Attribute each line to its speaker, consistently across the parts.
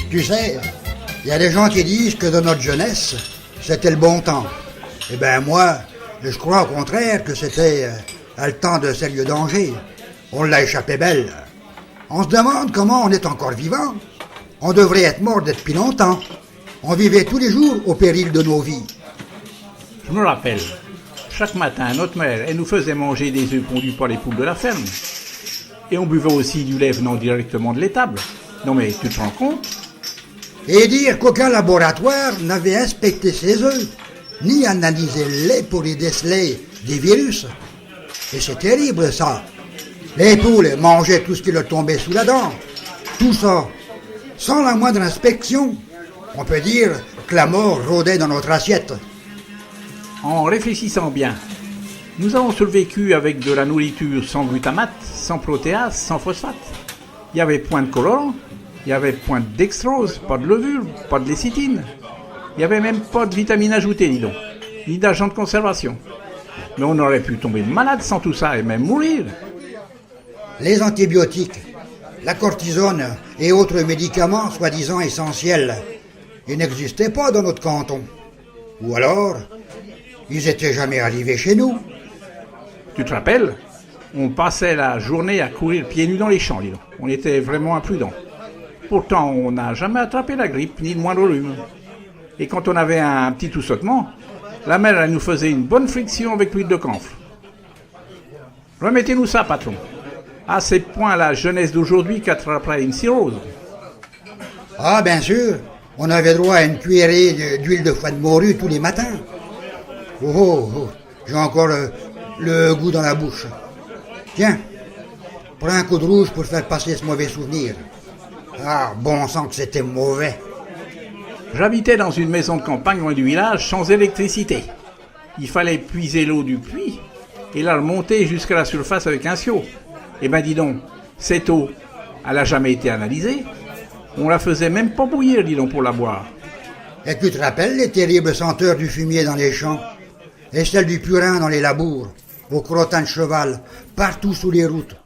Speaker 1: Tu sais, il y a des gens qui disent que dans notre jeunesse, c'était le bon temps. Eh ben moi, je crois au contraire que c'était le temps de sérieux dangers. On l'a échappé belle. On se demande comment on est encore vivant. On devrait être mort depuis longtemps. On vivait tous les jours au péril de nos vies.
Speaker 2: Je me rappelle, chaque matin, notre mère, elle nous faisait manger des œufs pondus par les poules de la ferme. Et on buvait aussi du lait venant directement de l'étable. Non mais tu te rends compte?
Speaker 1: Et dire qu'aucun laboratoire n'avait inspecté ces œufs, ni analysé le lait pour y déceler des virus. Et c'est terrible ça. Les poules mangeaient tout ce qui leur tombait sous la dent. Tout ça, sans la moindre inspection. On peut dire que la mort rôdait dans notre assiette.
Speaker 2: En réfléchissant bien, nous avons survécu avec de la nourriture sans glutamate, sans protéase, sans phosphate. Il n'y avait point de colorant, il n'y avait point de dextrose, pas de levure, pas de lécithine. Il n'y avait même pas de vitamines ajoutées, dis donc, ni d'agents de conservation. Mais on aurait pu tomber malade sans tout ça et même mourir.
Speaker 1: Les antibiotiques, la cortisone et autres médicaments soi-disant essentiels, ils n'existaient pas dans notre canton. Ou alors, ils étaient jamais arrivés chez nous.
Speaker 2: Tu te rappelles? On passait la journée à courir pieds nus dans les champs, dis donc. On était vraiment imprudents. Pourtant, on n'a jamais attrapé la grippe, ni le moindre rhume. Et quand on avait un petit toussotement, la mère elle nous faisait une bonne friction avec l'huile de camphre. Remettez-nous ça, patron. À ces points, la jeunesse d'aujourd'hui qu'attraperait une cirrhose.
Speaker 1: Ah, bien sûr, on avait droit à une cuillerée d'huile de foie de morue tous les matins. J'ai encore le goût dans la bouche. Tiens, prends un coup de rouge pour faire passer ce mauvais souvenir. Ah, bon sang que c'était mauvais.
Speaker 2: J'habitais dans une maison de campagne loin du village sans électricité. Il fallait puiser l'eau du puits et la remonter jusqu'à la surface avec un seau. Eh ben dis donc, cette eau, elle n'a jamais été analysée. On la faisait même pas bouillir, dis donc, pour la boire.
Speaker 1: Et tu te rappelles les terribles senteurs du fumier dans les champs et celles du purin dans les labours, au crottin de cheval, partout sous les routes.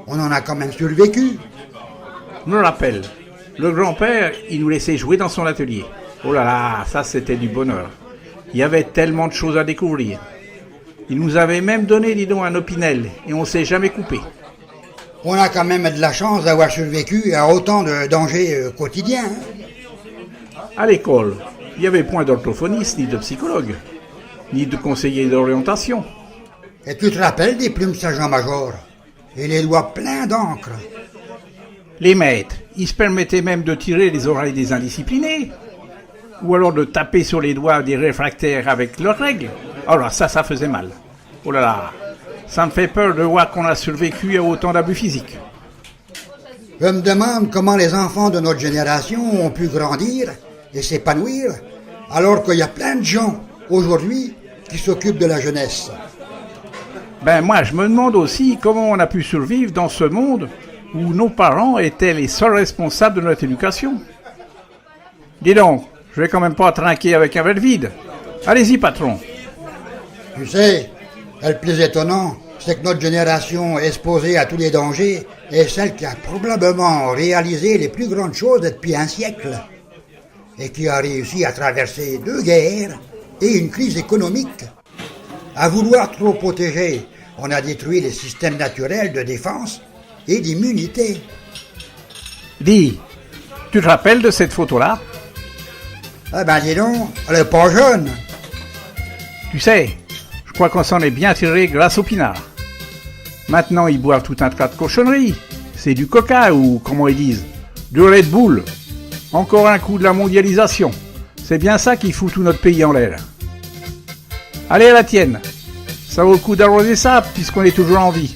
Speaker 1: On en a quand même survécu.
Speaker 2: Je me rappelle, le grand-père, il nous laissait jouer dans son atelier. Oh là là, ça c'était du bonheur. Il y avait tellement de choses à découvrir. Il nous avait même donné, dis donc, un opinel, et on s'est jamais coupé.
Speaker 1: On a quand même de la chance d'avoir survécu à autant de dangers quotidiens.
Speaker 2: À l'école, il n'y avait point d'orthophoniste, ni de psychologue, ni de conseiller d'orientation.
Speaker 1: Et tu te rappelles des plumes sergent-major et les doigts pleins d'encre.
Speaker 2: Les maîtres, ils se permettaient même de tirer les oreilles des indisciplinés, ou alors de taper sur les doigts des réfractaires avec leurs règles. Alors ça faisait mal. Oh là là, ça me fait peur de voir qu'on a survécu à autant d'abus physiques.
Speaker 1: Je me demande comment les enfants de notre génération ont pu grandir et s'épanouir, alors qu'il y a plein de gens aujourd'hui qui s'occupent de la jeunesse.
Speaker 2: Ben moi, je me demande aussi comment on a pu survivre dans ce monde où nos parents étaient les seuls responsables de notre éducation. Dis donc, je vais quand même pas trinquer avec un verre vide. Allez-y, patron.
Speaker 1: Tu sais, le plus étonnant, c'est que notre génération exposée à tous les dangers est celle qui a probablement réalisé les plus grandes choses depuis un siècle et qui a réussi à traverser 2 guerres et une crise économique. À vouloir trop protéger, on a détruit les systèmes naturels de défense et d'immunité.
Speaker 2: Dis, tu te rappelles de cette photo-là?
Speaker 1: Ah ben dis donc, elle est pas jeune.
Speaker 2: Tu sais, je crois qu'on s'en est bien tiré grâce au pinard. Maintenant, ils boivent tout un tas de cochonneries. C'est du coca ou, comment ils disent, du Red Bull. Encore un coup de la mondialisation. C'est bien ça qui fout tout notre pays en l'air. Allez à la tienne. Ça vaut le coup d'arroser ça puisqu'on est toujours en vie.